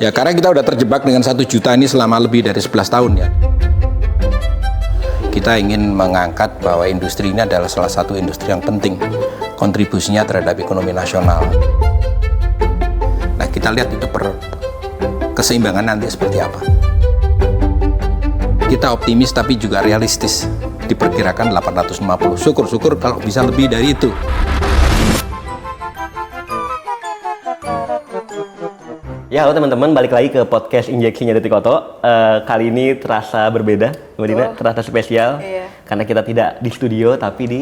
Ya karena kita udah terjebak dengan 1 juta ini selama lebih dari 11 tahun ya. Kita ingin mengangkat bahwa industri ini adalah salah satu industri yang penting kontribusinya terhadap ekonomi nasional. Nah kita lihat itu keseimbangan nanti seperti apa. Kita optimis tapi juga realistis, diperkirakan 850. Syukur-syukur kalau bisa lebih dari itu. Ya, halo teman-teman, balik lagi ke podcast Injeksinya Detik Oto. Kali ini terasa berbeda, Mbak Dina, terasa spesial. Iya. Karena kita tidak di studio, tapi di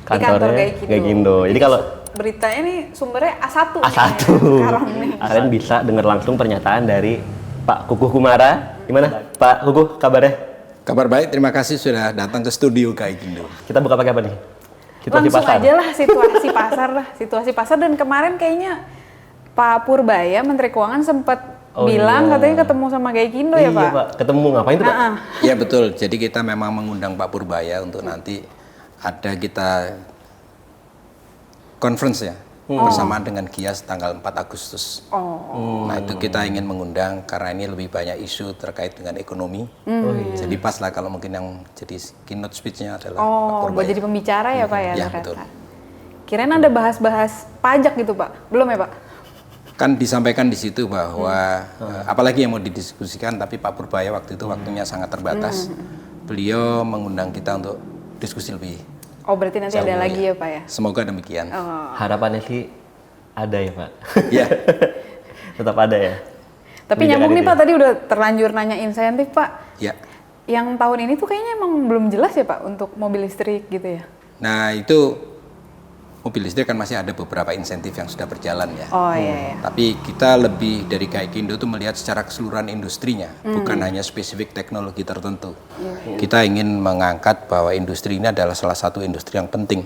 kantor kantornya Gaikindo. Jadi kalau beritanya nih sumbernya A1 A1, nih, sekarang nih. kalian bisa dengar langsung pernyataan dari Pak Kukuh Kumara. Gimana, Pak Kukuh, kabarnya? Kabar baik, terima kasih sudah datang ke studio Gaikindo. Kita buka pakai apa nih? Situasi Langsung pasar. aja lah situasi pasar dan kemarin kayaknya Pak Purbaya, Menteri Keuangan sempat bilang katanya ketemu sama Gaikindo ya Pak? Iya Pak, ketemu ngapain tuh Pak? Iya betul, jadi kita memang mengundang Pak Purbaya untuk nanti ada kita conference ya, bersamaan dengan GIAS tanggal 4 Agustus. Nah itu kita ingin mengundang karena ini lebih banyak isu terkait dengan ekonomi. Jadi pas lah kalau mungkin yang jadi keynote speech-nya adalah Pak Purbaya. Buat jadi pembicara ya Pak ya? Iya ternyata. betul. Kirain ada bahas-bahas pajak gitu Pak? Belum ya Pak? Kan disampaikan di situ bahwa apalagi yang mau didiskusikan, tapi Pak Purbaya waktu itu waktunya sangat terbatas. Beliau mengundang kita untuk diskusi lebih. Oh berarti nanti ada lagi ya Pak ya? Semoga demikian. Harapannya sih ada ya Pak. Iya. Tetap ada ya. Tapi nyambung nih Pak, tadi udah terlanjur nanya insentif Pak. Ya. Yang tahun ini tuh kayaknya emang belum jelas ya Pak untuk mobil listrik gitu ya? Nah itu mobil listrik kan masih ada beberapa insentif yang sudah berjalan ya. Oh iya. Tapi kita lebih dari Gaikindo tuh melihat secara keseluruhan industrinya, bukan hanya spesifik teknologi tertentu. Kita ingin mengangkat bahwa industri ini adalah salah satu industri yang penting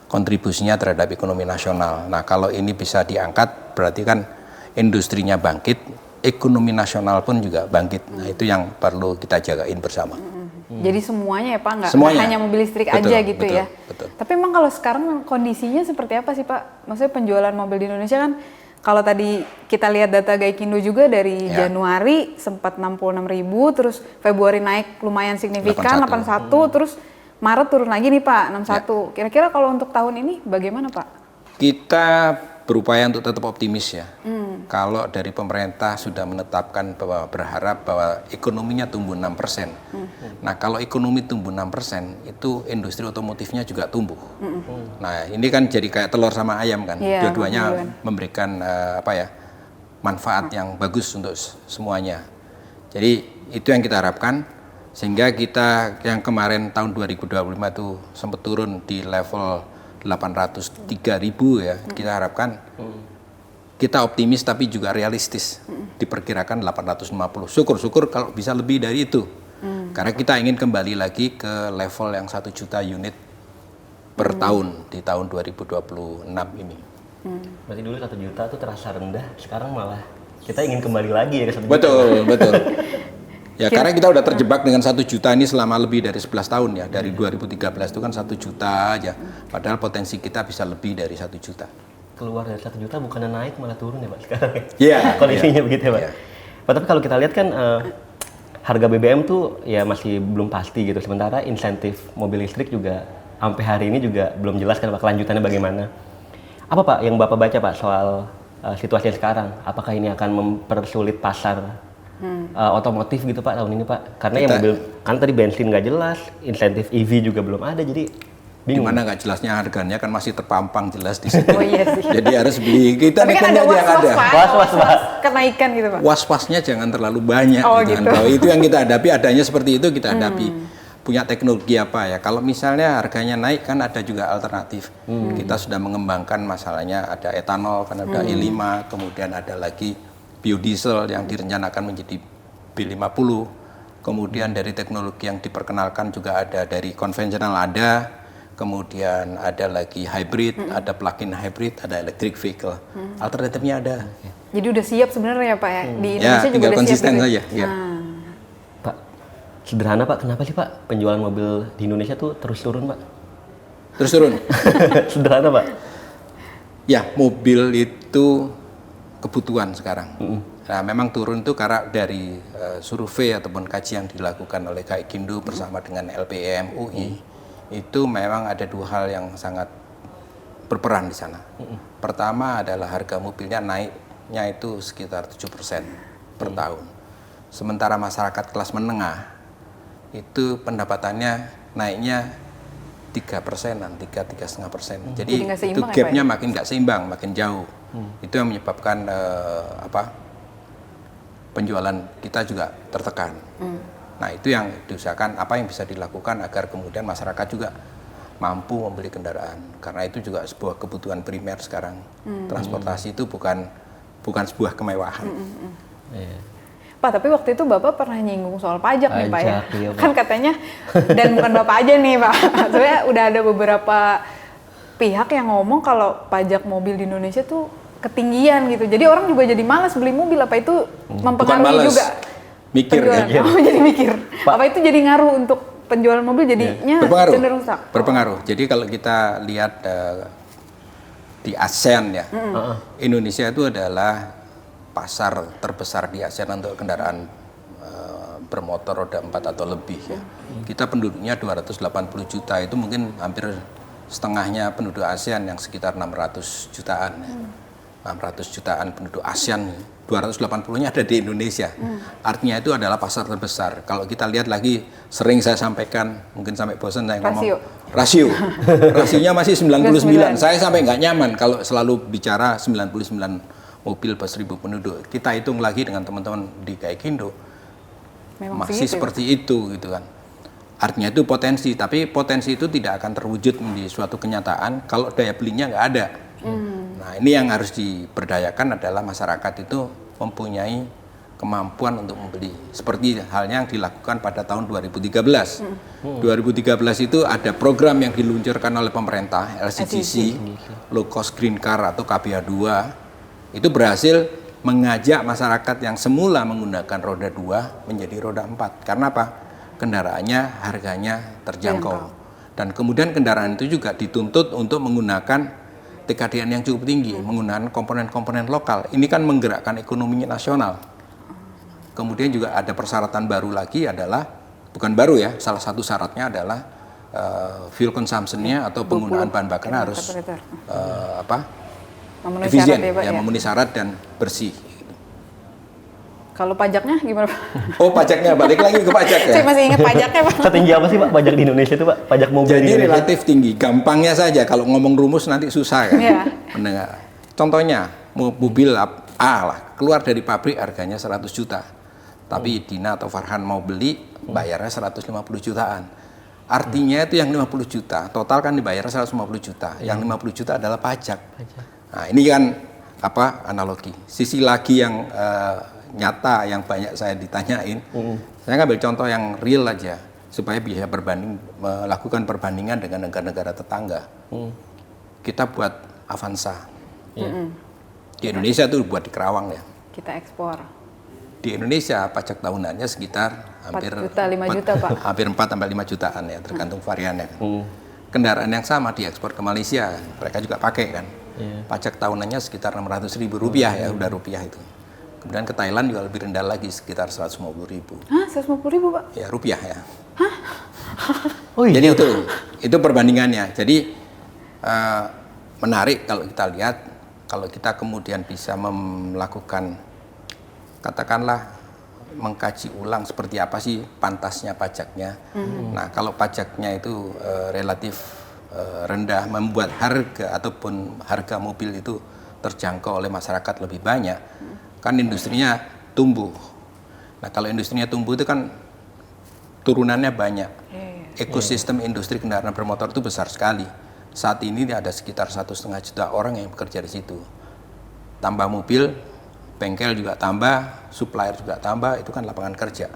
kontribusinya terhadap ekonomi nasional. Nah kalau ini bisa diangkat berarti kan industrinya bangkit, ekonomi nasional pun juga bangkit. Nah itu yang perlu kita jagain bersama. Jadi semuanya ya Pak, nggak Semuanya. hanya mobil listrik Betul, aja gitu betul, ya. betul. Tapi emang kalau sekarang kondisinya seperti apa sih Pak? Maksudnya penjualan mobil di Indonesia kan, kalau tadi kita lihat data Gaikindo juga dari Januari sempat 66.000, terus Februari naik lumayan signifikan 81, terus Maret turun lagi nih Pak 61. Kira-kira kalau untuk tahun ini bagaimana Pak? Kita berupaya untuk tetap optimis ya. Kalau dari pemerintah sudah menetapkan bahwa berharap bahwa ekonominya tumbuh 6%. Nah kalau ekonomi tumbuh 6%, itu industri otomotifnya juga tumbuh. Nah ini kan jadi kayak telur sama ayam kan. Dua-duanya memberikan manfaat yang bagus untuk semuanya. Jadi itu yang kita harapkan. Sehingga kita yang kemarin tahun 2025 itu sempat turun di level 803.000 ya, kita harapkan kita optimis tapi juga realistis, diperkirakan 850. Syukur-syukur kalau bisa lebih dari itu, karena kita ingin kembali lagi ke level yang 1 juta unit per tahun di tahun 2026 ini. Berarti dulu 1 juta tuh terasa rendah, sekarang malah kita ingin kembali lagi ya ke 1 juta. Betul. Ya karena kita udah terjebak dengan 1 juta ini selama lebih dari 11 tahun ya. Dari 2013 itu kan 1 juta aja. Padahal potensi kita bisa lebih dari 1 juta. Keluar dari 1 juta bukannya naik malah turun ya Pak sekarang ya? Iya. Kondisinya begitu ya Pak? Iya. Pak, tapi kalau kita lihat kan harga BBM tuh ya masih belum pasti gitu. Sementara insentif mobil listrik juga sampai hari ini juga belum jelas kan Pak kelanjutannya bagaimana. Apa Pak yang Bapak baca Pak soal situasi sekarang? Apakah ini akan mempersulit pasar otomotif gitu Pak tahun ini Pak? Karena ya mobil kan tadi bensin nggak jelas, insentif EV juga belum ada, jadi bingung. Gimana nggak jelasnya harganya kan masih terpampang jelas di situ. Oh iya sih. Jadi harus beli kita Tapi kan nikmatnya ada yang ada. Was-was, Pak. Kenaikan gitu Pak? Was-wasnya jangan terlalu banyak. Gitu. Kalau itu yang kita hadapi, adanya seperti itu kita hadapi. Punya teknologi apa ya? Kalau misalnya harganya naik kan ada juga alternatif. Kita sudah mengembangkan masalahnya ada etanol, kan ada E5, kemudian ada lagi biodiesel yang direncanakan menjadi B50. Kemudian dari teknologi yang diperkenalkan juga ada dari konvensional ada, kemudian ada lagi hybrid, ada plug-in hybrid, ada electric vehicle. Alternatifnya ada. Jadi udah siap sebenarnya Pak ya? Di Indonesia Ya, juga tinggal udah konsisten siap gitu. saja. Ya. Pak, sederhana Pak, kenapa sih Pak penjualan mobil di Indonesia tuh terus turun Pak? Terus turun. Sederhana Pak? Ya, mobil itu kebutuhan sekarang. Nah, memang turun itu karena dari survei ataupun kajian yang dilakukan oleh Gaikindo bersama dengan LPM UI, itu memang ada dua hal yang sangat berperan di sana. Pertama adalah harga mobilnya naiknya itu sekitar 7% per tahun. Sementara masyarakat kelas menengah itu pendapatannya naiknya 3%-an, 3,5%. Jadi itu gapnya makin nggak seimbang, makin jauh. Itu yang menyebabkan penjualan kita juga tertekan. Nah, itu yang diusahakan apa yang bisa dilakukan agar kemudian masyarakat juga mampu membeli kendaraan. Karena itu juga sebuah kebutuhan primer sekarang. Transportasi itu bukan sebuah kemewahan. Pak, tapi waktu itu Bapak pernah nyinggung soal pajak nih Pak ya? Iya, Pak. Kan katanya, dan bukan Bapak aja nih Pak, sebenarnya udah ada beberapa pihak yang ngomong kalau pajak mobil di Indonesia tuh ketinggian gitu. Jadi orang juga jadi malas beli mobil, apa itu mempengaruhi juga? Mikir kan? Oh, jadi mikir. Apa itu jadi ngaruh untuk penjualan mobil jadinya cenderung stuck? Berpengaruh. Jadi kalau kita lihat di ASEAN ya, Indonesia itu adalah pasar terbesar di ASEAN untuk kendaraan bermotor roda 4 atau lebih ya. Kita penduduknya 280 juta, itu mungkin hampir setengahnya penduduk ASEAN yang sekitar 600 jutaan ya. 600 jutaan penduduk ASEAN, 280-nya ada di Indonesia. Artinya itu adalah pasar terbesar. Kalau kita lihat lagi, sering saya sampaikan, mungkin sampai bosan saya ngomong rasionya masih 99. Saya sampai nggak nyaman kalau selalu bicara 99 mobil per 1.000 penduduk. Kita hitung lagi dengan teman-teman di Gaikindo, memang masih seperti itu gitu kan. Artinya itu potensi, tapi potensi itu tidak akan terwujud menjadi suatu kenyataan kalau daya belinya nggak ada. Nah, ini yang harus diberdayakan adalah masyarakat itu mempunyai kemampuan untuk membeli. Seperti halnya yang dilakukan pada tahun 2013. 2013 itu ada program yang diluncurkan oleh pemerintah, LCGC, Low Cost Green Car atau KBA2. Itu berhasil mengajak masyarakat yang semula menggunakan roda 2 menjadi roda 4. Karena apa? Kendaraannya harganya terjangkau. Dan kemudian kendaraan itu juga dituntut untuk menggunakan TKDN yang cukup tinggi, menggunakan komponen-komponen lokal. Ini kan menggerakkan ekonominya nasional. Kemudian juga ada persyaratan baru lagi adalah, bukan baru ya, salah satu syaratnya adalah fuel consumption-nya atau penggunaan bahan bakar harus efisien, memenuhi syarat dan bersih. Kalau pajaknya gimana Pak? Oh, pajaknya, balik lagi ke pajak ya? Saya masih ingat pajaknya Pak. Setinggi apa sih Pak pajak di Indonesia itu Pak? Pajak mobil jadi di Indonesia? Relatif tinggi, gampangnya saja. Kalau ngomong rumus nanti susah kan? Mendengar. Contohnya, mobil A lah, keluar dari pabrik harganya 100 juta. Tapi Dina atau Farhan mau beli, bayarnya 150 jutaan. Artinya itu yang 50 juta, total kan dibayar 150 juta. Yang 50 juta adalah pajak. Nah, ini kan analogi. Sisi lagi yang nyata yang banyak saya ditanyain, saya ngambil contoh yang real aja supaya bisa melakukan perbandingan dengan negara-negara tetangga. Kita buat Avanza di Indonesia tuh buat di Kerawang ya. Kita ekspor. Di Indonesia pajak tahunannya sekitar hampir 4 juta, 5 juta Pak. Hampir 4 sampai 5 jutaan ya, tergantung variannya kan. Kendaraan yang sama diekspor ke Malaysia, mereka juga pakai kan. Pajak tahunannya sekitar 600.000 rupiah ya, udah rupiah itu. Kemudian ke Thailand juga lebih rendah lagi, sekitar 150.000. Hah? 150.000 Pak? Ya, rupiah ya. Hah? Oh iya. Jadi itu perbandingannya. Jadi menarik kalau kita lihat, kalau kita kemudian bisa melakukan, katakanlah mengkaji ulang seperti apa sih pantasnya pajaknya. Nah, kalau pajaknya itu relatif rendah, membuat harga ataupun harga mobil itu terjangkau oleh masyarakat lebih banyak, kan industrinya tumbuh. Nah, kalau industrinya tumbuh itu kan turunannya banyak. Ekosistem industri kendaraan bermotor itu besar sekali. Saat ini ada sekitar 1,5 juta orang yang bekerja di situ. Tambah mobil, bengkel juga tambah, supplier juga tambah, itu kan lapangan kerja.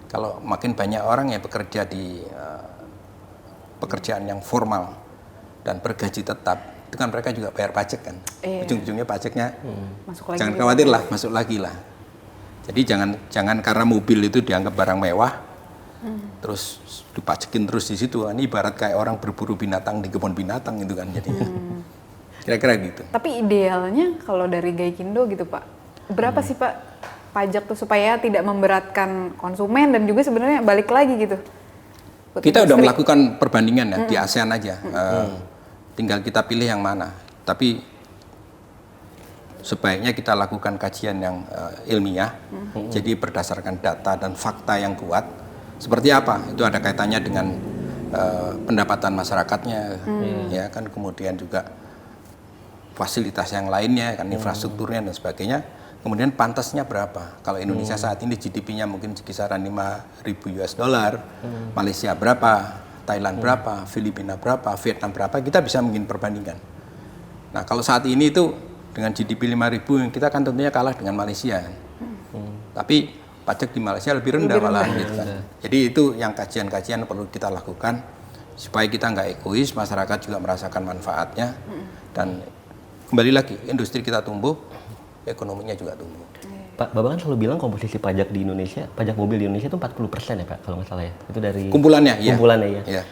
Kalau makin banyak orang yang bekerja di pekerjaan yang formal dan bergaji tetap, itu kan mereka juga bayar pajak kan. Ujung-ujungnya pajaknya jangan khawatir lah, masuk lagi lah. Jadi jangan karena mobil itu dianggap barang mewah, terus dipajakin terus di situ. Ini ibarat kayak orang berburu binatang di kebun binatang itu kan jadinya. Kira-kira gitu. Tapi idealnya kalau dari Gaikindo gitu Pak, berapa sih Pak pajak tuh supaya tidak memberatkan konsumen dan juga sebenarnya balik lagi gitu? Buat Kita udah industri. melakukan perbandingan ya di ASEAN aja. Tinggal kita pilih yang mana. Tapi sebaiknya kita lakukan kajian yang ilmiah. Jadi berdasarkan data dan fakta yang kuat. Seperti apa? Itu ada kaitannya dengan pendapatan masyarakatnya, ya kan, kemudian juga fasilitas yang lainnya, kan, infrastrukturnya dan sebagainya. Kemudian pantasnya berapa? Kalau Indonesia saat ini GDP-nya mungkin kisaran 5.000 US dollar, Malaysia berapa, Thailand berapa, Filipina berapa, Vietnam berapa, kita bisa mungkin perbandingan. Nah, kalau saat ini itu dengan GDP 5.000 kita kan tentunya kalah dengan Malaysia. Tapi pajak di Malaysia lebih rendah malah gitu kan. Jadi itu yang kajian-kajian perlu kita lakukan supaya kita nggak egois, masyarakat juga merasakan manfaatnya, dan kembali lagi industri kita tumbuh, ekonominya juga tumbuh. Pak, Bapak kan selalu bilang komposisi pajak di Indonesia, pajak mobil di Indonesia itu 40% ya Pak, kalau nggak salah ya. Itu dari Kumpulannya, iya. kumpulannya ya. Iya.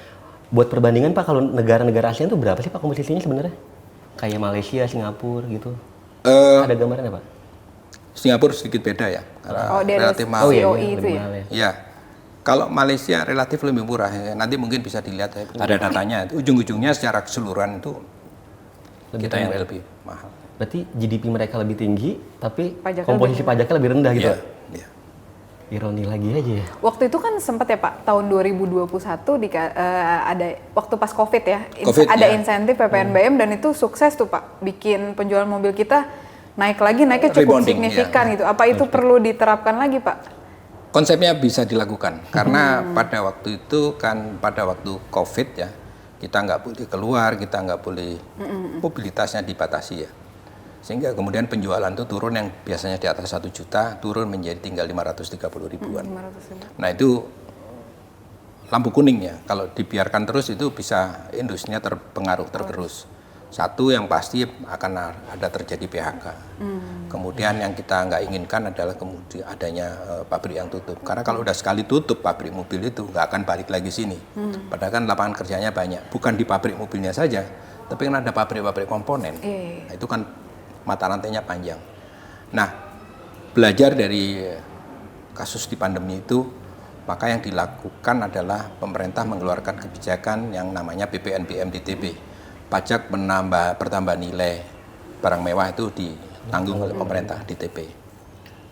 Buat perbandingan Pak, kalau negara-negara ASEAN itu berapa sih Pak komposisinya sebenarnya? Kayak Malaysia, Singapura gitu. Ada gambarannya Pak? Singapura sedikit beda ya, karena Dia ada relatif mahal. COE itu lebih ya? mahal ya. Ya, kalau Malaysia relatif lebih murah. Ya. Nanti mungkin bisa dilihat ya, ada datanya. Ujung-ujungnya secara keseluruhan itu kita yang lebih mahal. Berarti GDP mereka lebih tinggi, tapi Pajaknya komposisi pajaknya lebih rendah gitu. Iya, iya. Ironi lagi aja ya. Waktu itu kan sempat ya Pak, tahun 2021 ada waktu pas COVID ya, COVID, ada ya. insentif PPNBM dan itu sukses tuh Pak, bikin penjualan mobil kita naiknya cukup Rebounding, signifikan ya. gitu. Apa itu perlu diterapkan lagi Pak? Konsepnya bisa dilakukan karena pada waktu itu kan pada waktu COVID ya, kita nggak boleh keluar, kita nggak boleh, mobilitasnya dibatasi ya, sehingga kemudian penjualan itu turun, yang biasanya di atas 1 juta turun menjadi tinggal 530 ribuan. 500.000. Nah itu lampu kuning ya, kalau dibiarkan terus itu bisa industrinya terpengaruh, tergerus. Satu yang pasti akan ada terjadi PHK. Kemudian yang kita nggak inginkan adalah kemudian adanya pabrik yang tutup. Karena kalau udah sekali tutup pabrik mobil itu nggak akan balik lagi sini. Padahal kan lapangan kerjanya banyak. Bukan di pabrik mobilnya saja, tapi kan ada pabrik-pabrik komponen. Nah, itu kan mata rantainya panjang. Nah, belajar dari kasus di pandemi itu, maka yang dilakukan adalah pemerintah mengeluarkan kebijakan yang namanya PPNBM DTP. Pajak pertambahan nilai barang mewah itu ditanggung oleh pemerintah DTP.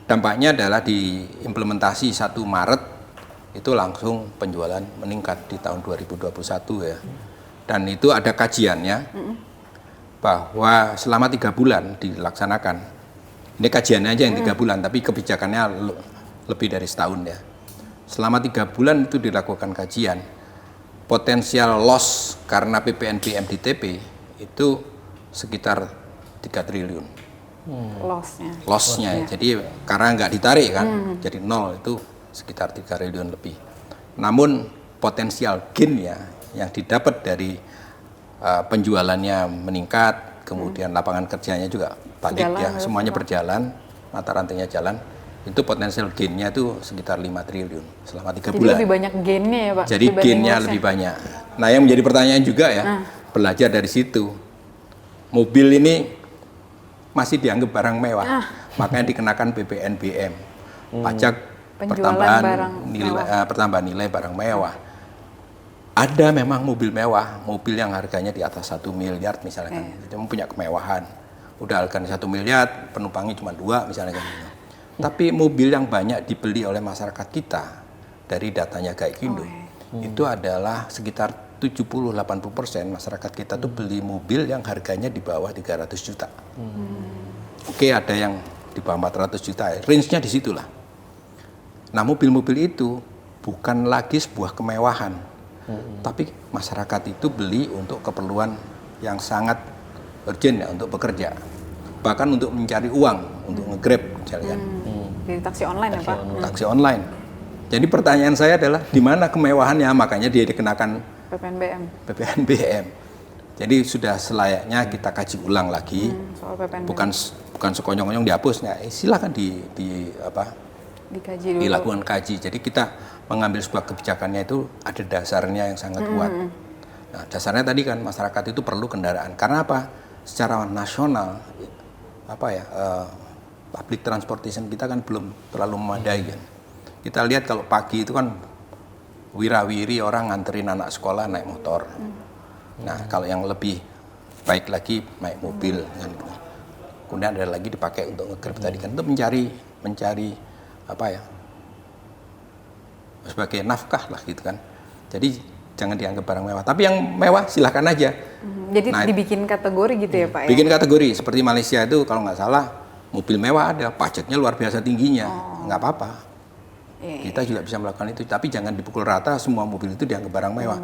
Dampaknya adalah diimplementasi 1 Maret itu langsung penjualan meningkat di tahun 2021 ya. Dan itu ada kajiannya bahwa selama 3 bulan dilaksanakan. Ini kajiannya aja yang 3 bulan, tapi kebijakannya lebih dari setahun ya. Selama 3 bulan itu dilakukan kajian. Potensial loss karena PPNBM DTP itu sekitar 3 triliun. Loss-nya. Jadi karena nggak ditarik kan, jadi nol, itu sekitar 3 triliun lebih. Namun potensial gain-nya yang didapat dari penjualannya meningkat, kemudian lapangan kerjanya juga balik ya, semuanya berjalan, mata rantainya jalan. Itu potensial gain-nya itu sekitar 5 triliun selama 3 bulan. Jadi lebih banyak gain-nya ya Pak? Jadi gain-nya lebih banyak. Nah yang menjadi pertanyaan juga ya, belajar dari situ. Mobil ini masih dianggap barang mewah, makanya dikenakan PPNBM. Pajak pertambahan nilai barang mewah. Ada memang mobil mewah, mobil yang harganya di atas 1 miliar misalnya, itu punya kemewahan. Udah harganya 1 miliar, penumpangnya cuma 2 misalnya kan. Tapi mobil yang banyak dibeli oleh masyarakat kita dari datanya Gaikindo itu adalah sekitar 70-80% masyarakat kita tuh beli mobil yang harganya di bawah 300 juta. Oke, ada yang di bawah 400 juta, range-nya di situlah. Nah, mobil-mobil itu bukan lagi sebuah kemewahan, tapi masyarakat itu beli untuk keperluan yang sangat urgent ya, untuk bekerja. Bahkan untuk mencari uang, untuk nge-grab misalnya. Jadi taksi online ya Pak? Taksi online. Jadi pertanyaan saya adalah di mana kemewahannya, makanya dia dikenakan PPNBM. Jadi sudah selayaknya kita kaji ulang lagi. Soal PPNBM. Bukan sekonyong-konyong dihapusnya. Silakan dikaji dulu. dilakukan kaji. Jadi kita mengambil sebuah kebijakannya itu ada dasarnya yang sangat kuat. Nah, dasarnya tadi kan masyarakat itu perlu kendaraan. Karena apa? Secara nasional public transportation kita kan belum terlalu memadai kan. Kita lihat kalau pagi itu kan wirawiri orang nganterin anak sekolah naik motor. Nah kalau yang lebih baik lagi naik mobil kan. Kemudian ada lagi dipakai untuk nge-grab tadi kan, itu mencari apa ya, sebagai nafkah lah gitu kan. Jadi jangan dianggap barang mewah. Tapi yang mewah silahkan aja. Jadi dibikin kategori gitu ya Pak ya? Bikin kategori, seperti Malaysia itu kalau nggak salah mobil mewah ada, pajaknya luar biasa tingginya, nggak apa-apa. Kita juga bisa melakukan itu, tapi jangan dipukul rata semua mobil itu dianggap barang mewah.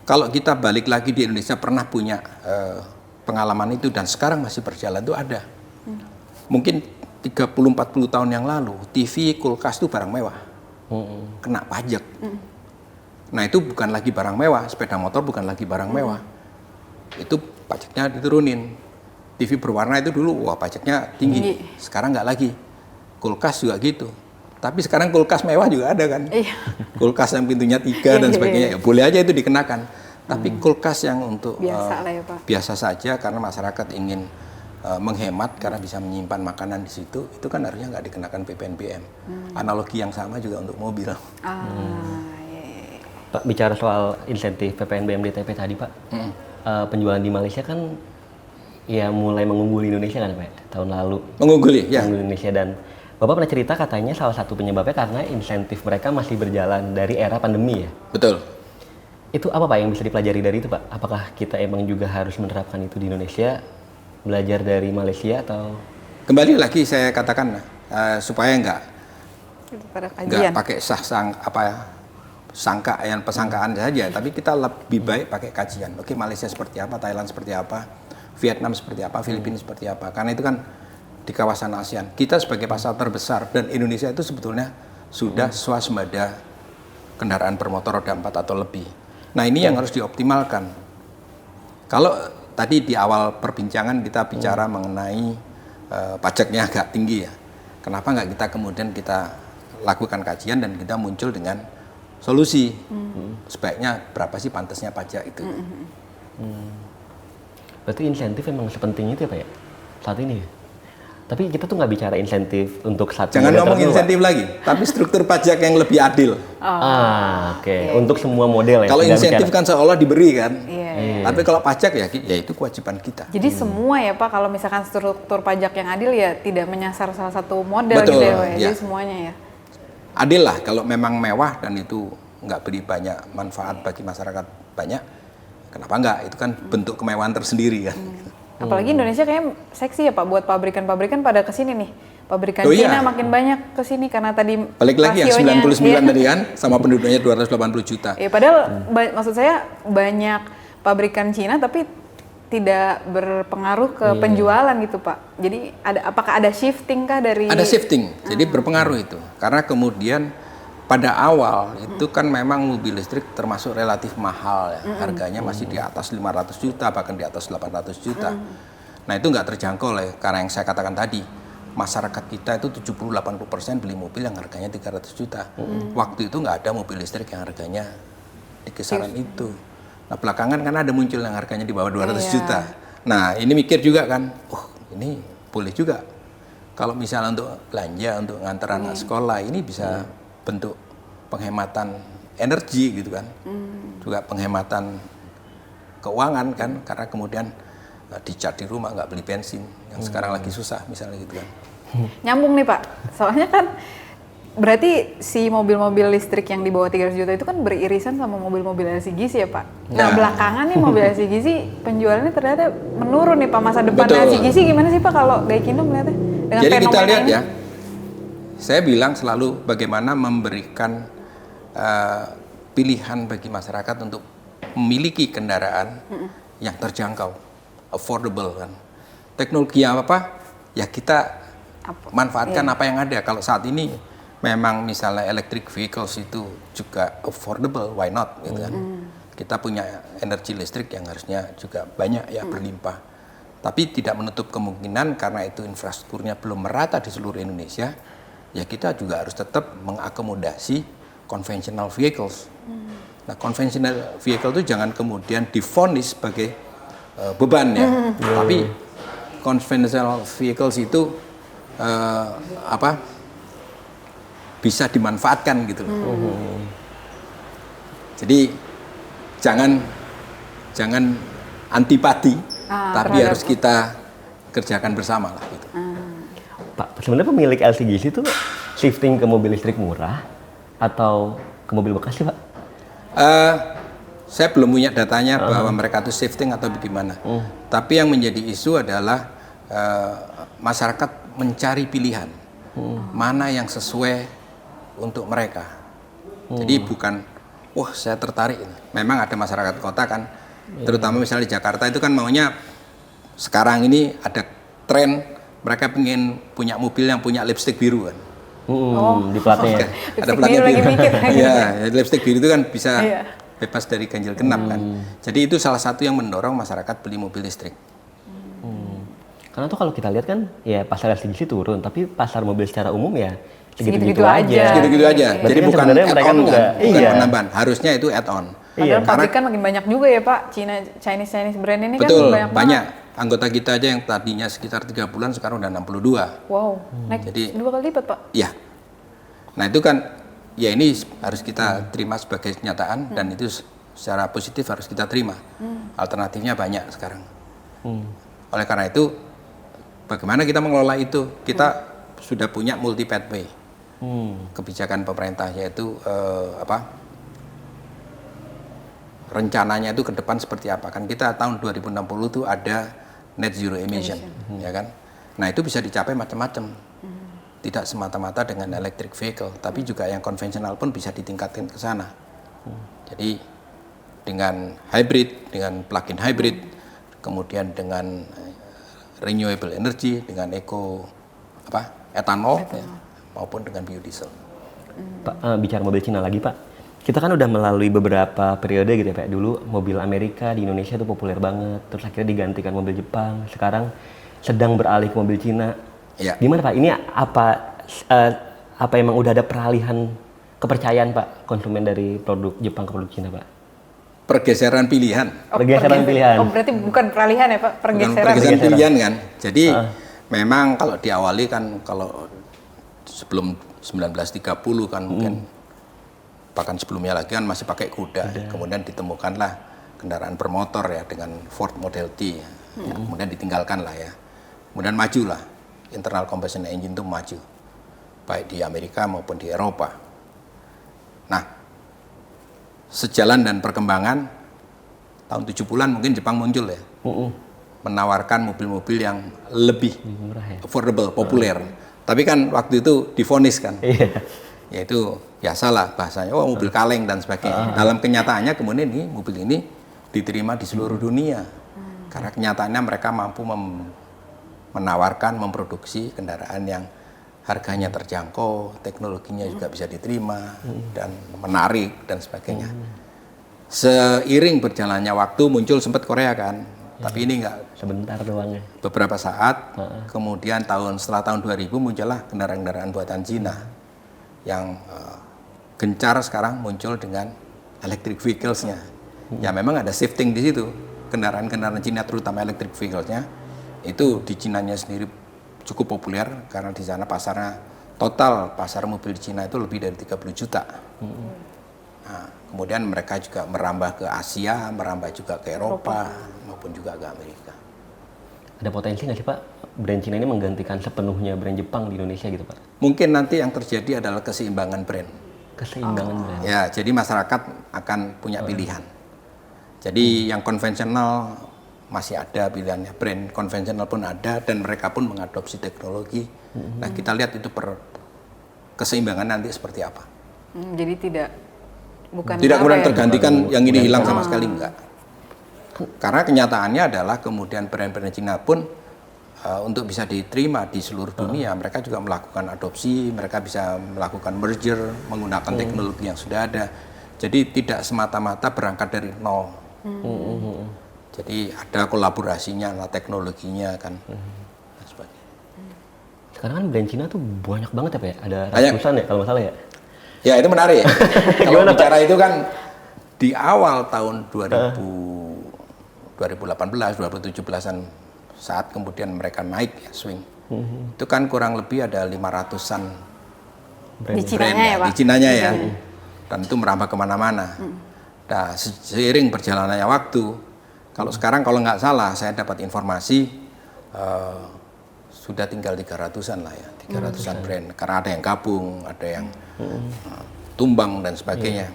Kalau kita balik lagi di Indonesia pernah punya pengalaman itu dan sekarang masih berjalan itu ada. Mungkin 30-40 tahun yang lalu TV, kulkas itu barang mewah, kena pajak. Nah itu bukan lagi barang mewah, sepeda motor bukan lagi barang mewah, itu pajaknya diturunin. TV berwarna itu dulu wah pajaknya tinggi, sekarang nggak lagi. Kulkas juga gitu, tapi sekarang kulkas mewah juga ada kan, kulkas yang pintunya 3 dan sebagainya, ya boleh aja itu dikenakan. Tapi kulkas yang untuk biasa lah ya Pak. Biasa saja karena masyarakat ingin menghemat karena bisa menyimpan makanan di situ, itu kan harusnya nggak dikenakan PPNBM. Analogi yang sama juga untuk mobil. Pak, bicara soal insentif PPNBM DTP tadi Pak, penjualan di Malaysia kan ya mulai mengungguli Indonesia kan Pak, tahun lalu. Mengungguli, ya. Mengungguli Indonesia, dan Bapak pernah cerita katanya salah satu penyebabnya karena insentif mereka masih berjalan dari era pandemi ya? Betul. Itu apa Pak yang bisa dipelajari dari itu Pak? Apakah kita emang juga harus menerapkan itu di Indonesia, belajar dari Malaysia atau? Kembali lagi saya katakan supaya nggak pakai pesangkaan saja, tapi kita lebih baik pakai kajian. Oke, Malaysia seperti apa, Thailand seperti apa, Vietnam seperti apa, Filipina seperti apa. Karena itu kan di kawasan ASEAN. Kita sebagai pasar terbesar dan Indonesia itu sebetulnya sudah swasembada kendaraan bermotor roda 4 atau lebih. Nah ini yang harus dioptimalkan. Kalau tadi di awal perbincangan kita bicara mengenai pajaknya agak tinggi ya. Kenapa nggak kita kemudian kita lakukan kajian dan kita muncul dengan solusi. Sebaiknya berapa sih pantasnya pajak itu. Berarti insentif memang sepenting itu ya Pak ya? Saat ini ya? Tapi kita tuh nggak bicara insentif untuk satu. Jangan ngomong insentif lagi, tapi struktur pajak yang lebih adil. Oke. Untuk semua model ya. Kalau insentif kan seolah diberi kan. Tapi kalau pajak ya itu kewajiban kita. Jadi semua ya Pak, kalau misalkan struktur pajak yang adil ya tidak menyasar salah satu model. Betul, gitu ya Pak. Jadi semuanya ya. Adil lah, kalau memang mewah dan itu nggak beri banyak manfaat bagi masyarakat banyak, kenapa nggak? Itu kan bentuk kemewahan tersendiri kan. Apalagi Indonesia kayaknya seksi ya Pak buat pabrikan-pabrikan pada kesini nih. Pabrikan Cina makin banyak kesini karena tadi balik lagi yang 99 tadi kan sama penduduknya 280 juta. Ya padahal maksud saya banyak pabrikan Cina tapi tidak berpengaruh ke penjualan gitu Pak. Jadi apakah ada shifting kah dari? Ada shifting, jadi berpengaruh itu. Karena kemudian pada awal itu kan memang mobil listrik termasuk relatif mahal ya. Harganya masih di atas 500 juta, bahkan di atas 800 juta. Nah itu nggak terjangkau karena yang saya katakan tadi. Masyarakat kita itu 70-80% beli mobil yang harganya 300 juta. Waktu itu nggak ada mobil listrik yang harganya di kisaran itu. Nah belakangan kan ada muncul yang harganya di bawah 200 juta. Nah ini mikir juga kan, ini boleh juga. Kalau misalnya untuk belanja, untuk ngantar anak sekolah, ini bisa bentuk penghematan energi gitu kan, juga penghematan keuangan kan, karena kemudian dicat di rumah nggak beli bensin yang sekarang lagi susah misalnya gitu kan. Nyambung nih Pak, soalnya kan berarti si mobil-mobil listrik yang di bawah 300 juta itu kan beririsan sama mobil-mobil LCGC ya Pak. Nah belakangan nih mobil LCGC penjualannya ternyata menurun nih Pak, masa depan LCGC gimana sih Pak kalau Gaikindo melihatnya? Dengan jadi kita lihat ini? Ya. Saya bilang selalu bagaimana memberikan pilihan bagi masyarakat untuk memiliki kendaraan yang terjangkau, affordable kan. Teknologi apa? Ya kita manfaatkan apa yang ada. Kalau saat ini memang misalnya electric vehicles itu juga affordable, why not gitu kan. Kita punya energi listrik yang harusnya juga banyak ya berlimpah. Tapi tidak menutup kemungkinan karena itu infrastrukturnya belum merata di seluruh Indonesia. Ya kita juga harus tetap mengakomodasi conventional vehicles. Nah conventional vehicle itu jangan kemudian divonis sebagai beban ya. Tapi conventional vehicles itu apa bisa dimanfaatkan gitu loh. Jadi jangan antipati, tapi harus kita kerjakan bersama lah gitu. Pak, sebenarnya pemilik LCGC itu shifting ke mobil listrik murah atau ke mobil bekas sih, Pak? Saya belum punya datanya bahwa mereka itu shifting atau bagaimana. Tapi yang menjadi isu adalah masyarakat mencari pilihan mana yang sesuai untuk mereka. Jadi bukan, wah saya tertarik. Memang ada masyarakat kota kan, terutama misalnya di Jakarta itu kan maunya sekarang ini ada tren mereka pengen punya mobil yang punya lipstick biru kan. Di platnya. Ada Lipstick platnya biru lagi mikir. Iya, lipstick biru itu kan bisa Iya. bebas dari ganjil genap kan. Jadi itu salah satu yang mendorong masyarakat beli mobil listrik. Karena tuh kalau kita lihat kan ya pasar LCGC turun, tapi pasar mobil secara umum ya Segitu-gitu segitu-gitu aja. aja. Segitu-gitu aja. Berarti Jadi kan bukan sebenarnya mereka add-on tuh kan, bukan iya. penambahan. Harusnya itu add-on. Padahal Karena- pabrikan makin banyak juga ya Pak, Chinese brand ini Betul, kan banyak banyak. banget. Anggota kita aja yang tadinya sekitar 3 bulan sekarang udah 62. Wow, naik Jadi- 2 kali lipat Pak. Ya. Nah itu kan, ya ini harus kita terima sebagai kenyataan dan itu secara positif harus kita terima. Alternatifnya banyak sekarang. Oleh karena itu, bagaimana kita mengelola itu? Kita sudah punya multi pathway kebijakan pemerintah, yaitu rencananya itu ke depan seperti apa kan? Kita tahun 2060 itu ada net zero emission, ya kan? Nah itu bisa dicapai macam-macam. Tidak semata-mata dengan electric vehicle, tapi juga yang konvensional pun bisa ditingkatkan ke sana. Jadi dengan hybrid, dengan plug-in hybrid, kemudian dengan renewable energy, dengan etanol, ya, maupun dengan biodiesel. Pak, bicara mobil Cina lagi Pak, kita kan udah melalui beberapa periode gitu ya Pak. Dulu mobil Amerika di Indonesia tuh populer banget, terus akhirnya digantikan mobil Jepang, sekarang sedang beralih ke mobil Cina. Ya. Gimana Pak? Ini apa emang udah ada peralihan kepercayaan Pak konsumen dari produk Jepang ke produk Cina Pak? Pergeseran pilihan, Pergeseran pilihan. Oh berarti bukan peralihan ya Pak, bukan pergeseran. pergeseran pilihan kan. Jadi memang kalau diawali kan, kalau sebelum 1930 kan mungkin, bahkan sebelumnya lagi kan masih pakai kuda. Kemudian ditemukanlah kendaraan bermotor ya dengan Ford Model T. Ya, kemudian ditinggalkan lah ya. Kemudian majulah internal combustion engine itu maju, baik di Amerika maupun di Eropa. Nah, sejalan dan perkembangan tahun 70-an mungkin Jepang muncul ya, menawarkan mobil-mobil yang lebih Murah ya. affordable, populer. Tapi kan waktu itu divonis kan, Iya. yaitu biasalah bahasanya, oh mobil kaleng dan sebagainya. Dalam kenyataannya kemudian ini mobil ini diterima di seluruh dunia, karena kenyataannya mereka mampu menawarkan, memproduksi kendaraan yang harganya terjangkau, teknologinya juga bisa diterima dan menarik dan sebagainya. Seiring berjalannya waktu muncul sempat Korea kan, tapi ini enggak, Sebentar doang ya. beberapa saat. Kemudian setelah tahun 2000 muncullah kendaraan-kendaraan buatan Cina yang gencar sekarang muncul dengan electric vehicles-nya. Ya memang ada shifting di situ. Kendaraan-kendaraan Cina terutama electric vehicles-nya itu di Cinanya sendiri cukup populer karena di sana pasarnya, total pasar mobil di Cina itu lebih dari 30 juta. Nah, kemudian mereka juga merambah ke Asia, merambah juga ke Eropa, maupun juga ke Amerika. Ada potensi nggak sih Pak brand Cina ini menggantikan sepenuhnya brand Jepang di Indonesia gitu Pak? Mungkin nanti yang terjadi adalah keseimbangan brand. Keseimbangan brand. Ya, jadi masyarakat akan punya pilihan. Jadi yang konvensional masih ada pilihannya, brand konvensional pun ada, dan mereka pun mengadopsi teknologi. Nah, kita lihat itu keseimbangan nanti seperti apa. Jadi bukan Tidak kemudian apa ya? tergantikan yang ini hilang sama sekali, enggak. Karena kenyataannya adalah kemudian brand-brand Cina pun untuk bisa diterima di seluruh dunia, mereka juga melakukan adopsi, mereka bisa melakukan merger menggunakan teknologi yang sudah ada. Jadi tidak semata-mata berangkat dari nol. Jadi ada kolaborasinya, teknologinya kan. Dan sebagainya. Sekarang kan brand Cina tuh banyak banget ya Pak ya? Ada Banyak. ratusan ya kalau nggak salah ya? Ya itu menarik. Kalau Gimana, bicara itu kan di awal tahun 2018, 2017-an saat kemudian mereka naik ya, swing. Itu kan kurang lebih ada 500-an Di brand Cinanya ya, Pak? di Cinanya ya. Dan itu merambah kemana-mana. Nah, seiring berjalannya waktu, kalau sekarang kalau nggak salah saya dapat informasi sudah tinggal 300-an lah ya, 300-an brand. Karena ada yang gabung, ada yang tumbang dan sebagainya.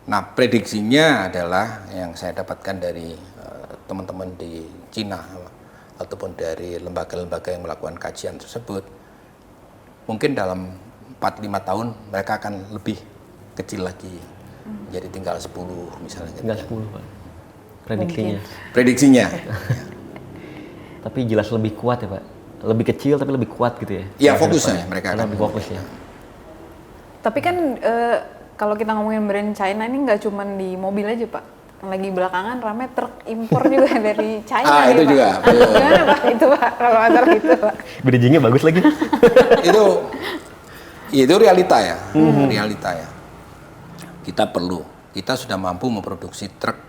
Nah, prediksinya adalah yang saya dapatkan dari teman-teman di Cina ataupun dari lembaga-lembaga yang melakukan kajian tersebut, mungkin dalam 4-5 tahun mereka akan lebih kecil lagi, jadi tinggal 10 misalnya. Tinggal 10 Pak, prediksinya. Prediksinya. Tapi jelas lebih kuat ya Pak, lebih kecil tapi lebih kuat gitu ya. Ya fokusnya mereka akan lebih fokus ya. Tapi kan kalau kita ngomongin brand China ini nggak cuma di mobil aja Pak. Yang lagi belakangan rame truk impor juga dari China. Itu nih, juga. Pak. Gimana Pak itu Pak, kalau masalah itu Pak? Bridgingnya bagus lagi. itu realita ya, realita ya. Kita sudah mampu memproduksi truk.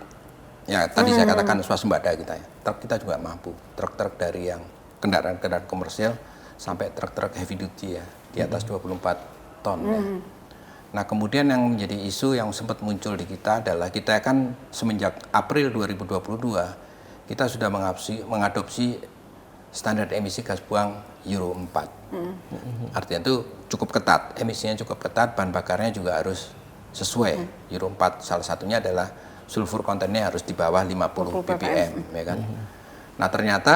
Ya tadi saya katakan swasembada kita ya. Truk kita juga mampu. Truk-truk dari yang kendaraan-kendaraan komersial sampai truk-truk heavy duty ya, di atas 24 ton ya. Nah kemudian yang menjadi isu yang sempat muncul di kita adalah kita kan semenjak April 2022 kita sudah mengadopsi standar emisi gas buang Euro 4. Artinya itu cukup ketat, emisinya cukup ketat, bahan bakarnya juga harus sesuai Euro 4. Salah satunya adalah sulfur kontennya harus di bawah 50 ppm, ya kan. Nah ternyata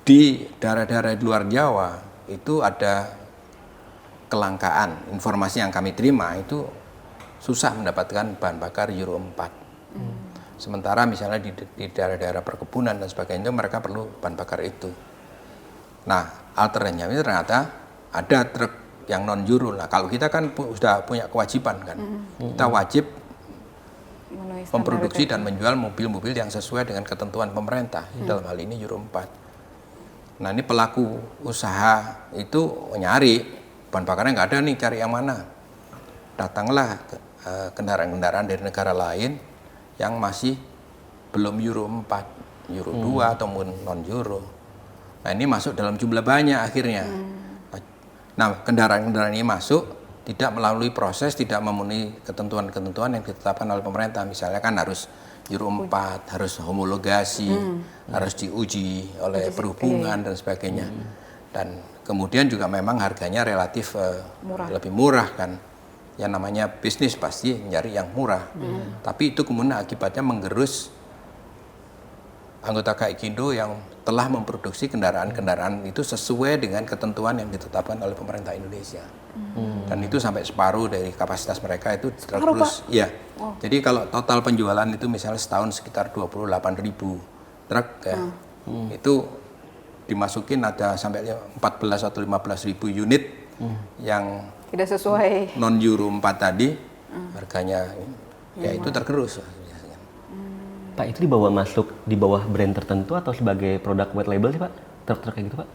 di daerah-daerah di luar Jawa itu ada kelangkaan. Informasi yang kami terima itu susah mendapatkan bahan bakar Euro 4. Sementara misalnya di daerah-daerah perkebunan dan sebagainya mereka perlu bahan bakar itu. Nah alternatnya ternyata ada truk yang non Euro. Nah kalau kita kan sudah punya kewajiban kan, kita wajib memproduksi dan menjual mobil-mobil yang sesuai dengan ketentuan pemerintah, dalam hal ini Euro 4. Nah ini pelaku usaha itu nyari bahan bakarnya nggak ada nih, cari yang mana? Datanglah kendaraan-kendaraan dari negara lain yang masih belum Euro 4, Euro 2 ataupun non Euro. Nah ini masuk dalam jumlah banyak akhirnya. Nah kendaraan-kendaraan ini masuk tidak melalui proses, tidak memenuhi ketentuan-ketentuan yang ditetapkan oleh pemerintah. Misalnya kan harus Euro 4, harus homologasi, harus diuji oleh perhubungan dan sebagainya. Dan kemudian juga memang harganya relatif lebih murah kan. Yang namanya bisnis pasti nyari yang murah. Tapi itu kemudian akibatnya menggerus anggota Gaikindo yang telah memproduksi kendaraan-kendaraan itu sesuai dengan ketentuan yang ditetapkan oleh pemerintah Indonesia. Dan itu sampai separuh dari kapasitas mereka itu tergerus. Ya. Jadi kalau total penjualan itu misalnya setahun sekitar 28.000 truk ya. Itu dimasukin ada sampai 14 atau 15.000 unit yang tidak sesuai non Euro 4 tadi, harganya ya itu tergerus. Pak itu dibawa masuk di bawah brand tertentu atau sebagai produk white label sih Pak? Truk-truk kayak gitu Pak?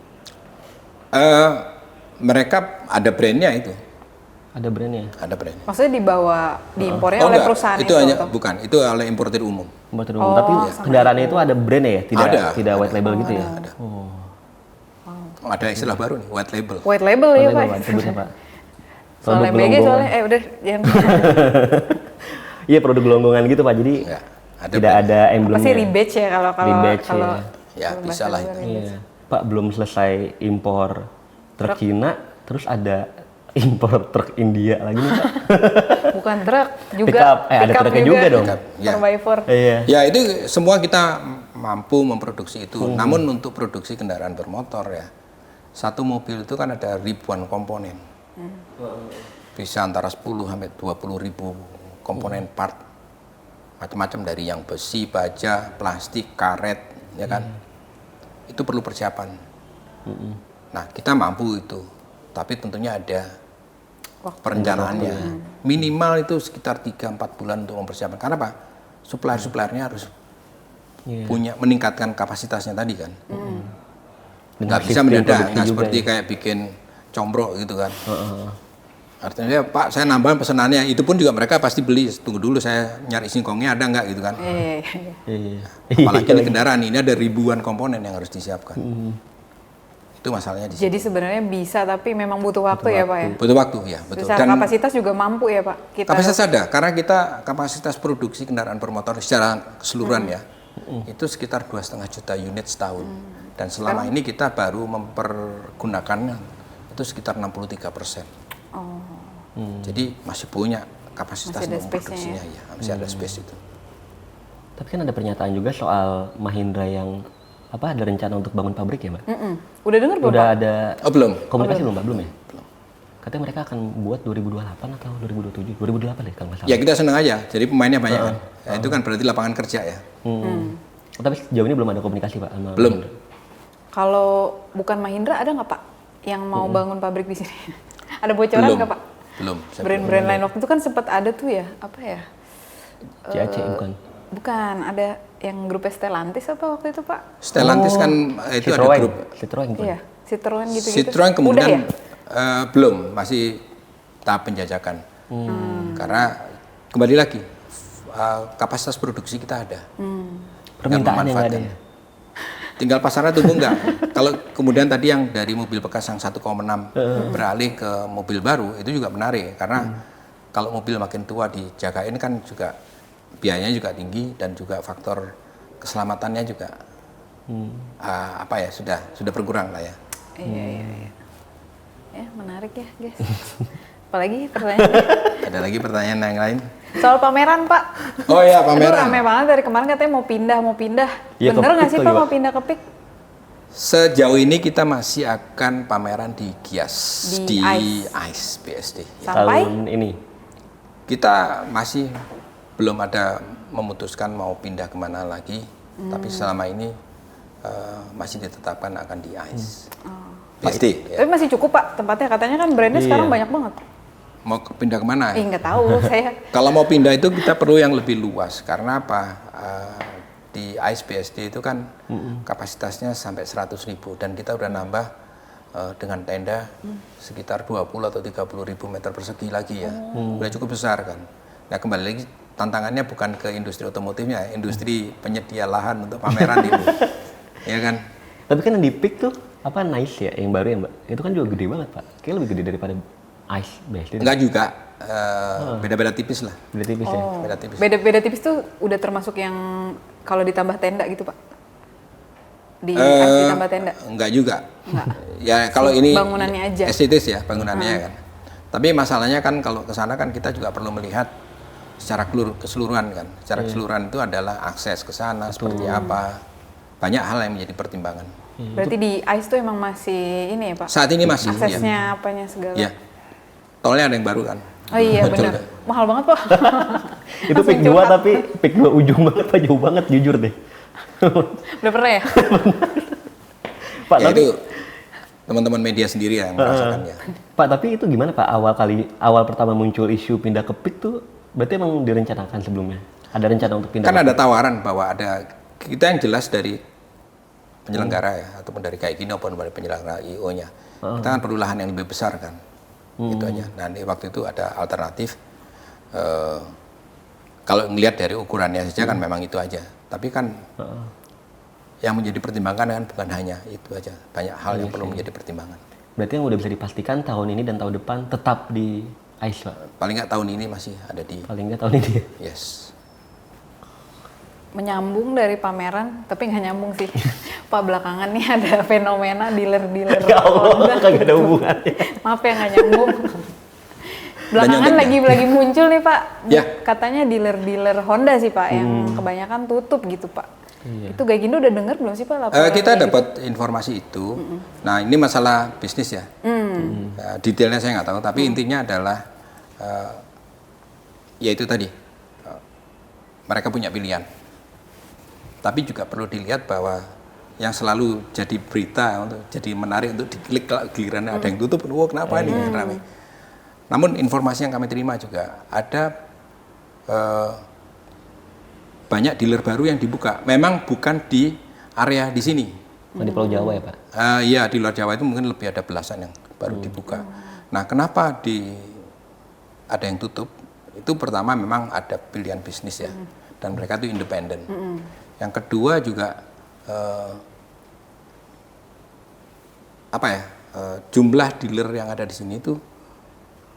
Mereka ada brandnya itu. Ada brandnya? Ada brand. Maksudnya dibawa, diimpornya oleh perusahaan itu hanya atau? bukan, itu oleh importir umum. Importir umum. Tapi kendaraannya itu ada brandnya ya? Tidak white label gitu ya? Ada. Ada istilah baru nih, white label. White label ya Pak? Sebutnya Pak. Soalnya BG soalnya, udah jangan. Iya produk gelonggongan gitu Pak, jadi tidak ada emblemnya. Apa sih rebadge ya kalau Rebadge, ya bisa lah itu. Iya. Pak belum selesai impor truk Cina, terus ada impor truk India lagi nih Pak. Bukan truk juga. Pickup, ada truknya juga dong. Ya. 4x4. Iya. Ya itu semua kita mampu memproduksi itu. Namun untuk produksi kendaraan bermotor ya, satu mobil itu kan ada ribuan komponen. Bisa antara 10 sampai 20 ribu komponen part. Macam-macam dari yang besi, baja, plastik, karet, ya kan. Itu perlu persiapan. Nah, kita mampu itu. Tapi tentunya ada perencanaannya. Minimal itu sekitar 3-4 bulan untuk mempersiapkan. Karena apa? Supplier-suppliernya harus punya meningkatkan kapasitasnya tadi kan. Nggak bisa mendadak, nggak seperti kayak bikin combrok gitu kan. Artinya Pak saya nambahin pesanannya, itu pun juga mereka pasti beli, tunggu dulu saya nyari singkongnya ada nggak gitu kan. Iya. Apalagi ini kendaraan ini ada ribuan komponen yang harus disiapkan. Itu masalahnya di situ. Jadi sebenarnya bisa tapi memang butuh waktu ya Pak ya. Butuh waktu ya, betul. Secara kapasitas juga mampu ya Pak. Kapasitas ada, karena kita kapasitas produksi kendaraan bermotor secara keseluruhan ya, itu sekitar 2,5 juta unit setahun. Dan selama ini kita baru mempergunakannya itu sekitar 63%. Jadi masih punya kapasitas Masih ada memproduksinya space-nya ya, masih ada space itu. Tapi kan ada pernyataan juga soal Mahindra yang ada rencana untuk bangun pabrik ya, Mbak? Udah dengar belum Udah Pak? ada Belum. komunikasi belum, Mbak? Belum ya? Belum. Katanya mereka akan buat 2028 atau 2027? 2028 deh kalau nggak salah. Ya kita senang aja, jadi pemainnya banyak kan. Ya, itu kan berarti lapangan kerja ya. Tapi sejauh ini belum ada komunikasi, Pak, sama Belum. Mahindra? Kalau bukan Mahindra ada nggak Pak yang mau bangun pabrik di sini? Ada bocoran Belum. nggak Pak? Belum. Brand-brand lain waktu itu kan sempat ada tuh ya, apa ya? CAC bukan? Bukan, ada yang grup Stellantis apa waktu itu Pak? Stellantis kan itu ada Citroen. grup. Citroen bukan? Iya, Citroen gitu-gitu. Citroen Udah kemudian ya? belum, masih tahap penjajakan. Karena kembali lagi kapasitas produksi kita ada. Permintaan yang nggak ada ya? Tinggal pasarnya tumbuh nggak. Kalau kemudian tadi yang dari mobil bekas yang 1,6 beralih ke mobil baru itu juga menarik karena kalau mobil makin tua dijagain kan juga biayanya juga tinggi dan juga faktor keselamatannya juga sudah berkurang lah ya. Iya. Ya, menarik ya, guys. Apalagi pertanyaan? Ada lagi pertanyaan yang lain? Soal pameran, Pak. Oh ya, Aduh, pameran. rame banget dari kemarin katanya mau pindah. Iya, Bener ke nggak PIK sih tuh Pak juga. mau pindah ke PIK? Sejauh ini kita masih akan pameran di Gias, Di ICE BSD. Sampai? Tahun ini? Kita masih belum ada memutuskan mau pindah kemana lagi, tapi selama ini masih ditetapkan akan di ICE. BSD. Ya. Tapi masih cukup Pak tempatnya, katanya kan brandnya Iya. sekarang banyak banget. Mau pindah kemana? Nggak tahu saya. Kalau mau pindah itu kita perlu yang lebih luas, karena apa? Di ICE BSD itu kan kapasitasnya sampai 100.000 dan kita udah nambah dengan tenda sekitar 20 atau 30.000 meter persegi lagi ya. Udah cukup besar kan. Nah kembali lagi tantangannya bukan ke industri otomotifnya, industri penyedia lahan untuk pameran itu. Ya kan? Tapi kan yang di PIK tuh Nice ya, yang baru ya Mbak? Itu kan juga gede banget Pak. Kayaknya lebih gede daripada ICE BSD. Enggak juga, beda-beda tipis lah. Beda tipis ya. Beda tipis. Beda tipis tuh udah termasuk yang kalau ditambah tenda gitu Pak? Di ditambah tenda? Enggak juga. Ya kalau ini Bangunannya aja. estetis ya bangunannya kan. Tapi masalahnya kan kalau ke sana kan kita juga perlu melihat secara keseluruhan kan. Secara keseluruhan itu adalah akses ke sana seperti apa. Banyak hal yang menjadi pertimbangan. Berarti di ICE tuh emang masih ini ya Pak? Saat ini masih. Aksesnya apanya segala? Ya. Tolnya ada yang baru kan. Oh iya Betul. benar. Mahal banget Pak. Itu PIK 2 tapi PIK 2 ujung banget Pak, jauh banget jujur deh. Udah pernah ya? Pak, Ya tapi itu teman-teman media sendiri yang merasakannya. Pak, tapi itu gimana Pak, awal pertama muncul isu pindah ke PIK tuh berarti emang direncanakan sebelumnya? Ada rencana untuk pindah? Kan ada tawaran bahwa kita yang jelas dari penyelenggara ya, ataupun dari Gaikindo maupun dari penyelenggara IO-nya. Kita kan perlu lahan yang lebih besar kan. Itu aja. Nah, waktu itu ada alternatif. Kalau ngelihat dari ukurannya saja kan memang itu aja. Tapi kan yang menjadi pertimbangan kan bukan hanya itu aja. Banyak hal yang perlu menjadi pertimbangan. Berarti yang udah bisa dipastikan tahun ini dan tahun depan tetap di ICE Pak? Paling nggak tahun ini masih ada di Paling nggak tahun ini ya? yes. Menyambung dari pameran, tapi nggak nyambung sih. Pak, belakangan nih ada fenomena dealer-dealer Ya Allah, Honda. kagak ada hubungannya. Maaf ya nggak nyambung. Belakangan lagi muncul nih Pak, Ya. katanya dealer-dealer Honda sih Pak, yang kebanyakan tutup gitu Pak. Itu Gaikindo udah dengar belum sih Pak laporan? Kita kayak gitu? dapat informasi itu. Nah ini masalah bisnis ya. Detailnya saya nggak tahu. Tapi intinya adalah ya itu tadi. Mereka punya pilihan. Tapi juga perlu dilihat bahwa yang selalu jadi berita untuk jadi menarik untuk diklik kalau giliran ada yang tutup. Wah kenapa ini ramai. Namun informasi yang kami terima juga ada banyak dealer baru yang dibuka. Memang bukan di area di sini. Di Pulau Jawa ya Pak? Iya di luar Jawa itu mungkin lebih ada belasan yang baru dibuka. Nah kenapa ada yang tutup? Itu pertama memang ada pilihan bisnis ya, dan mereka itu independen. Yang kedua juga jumlah dealer yang ada di sini itu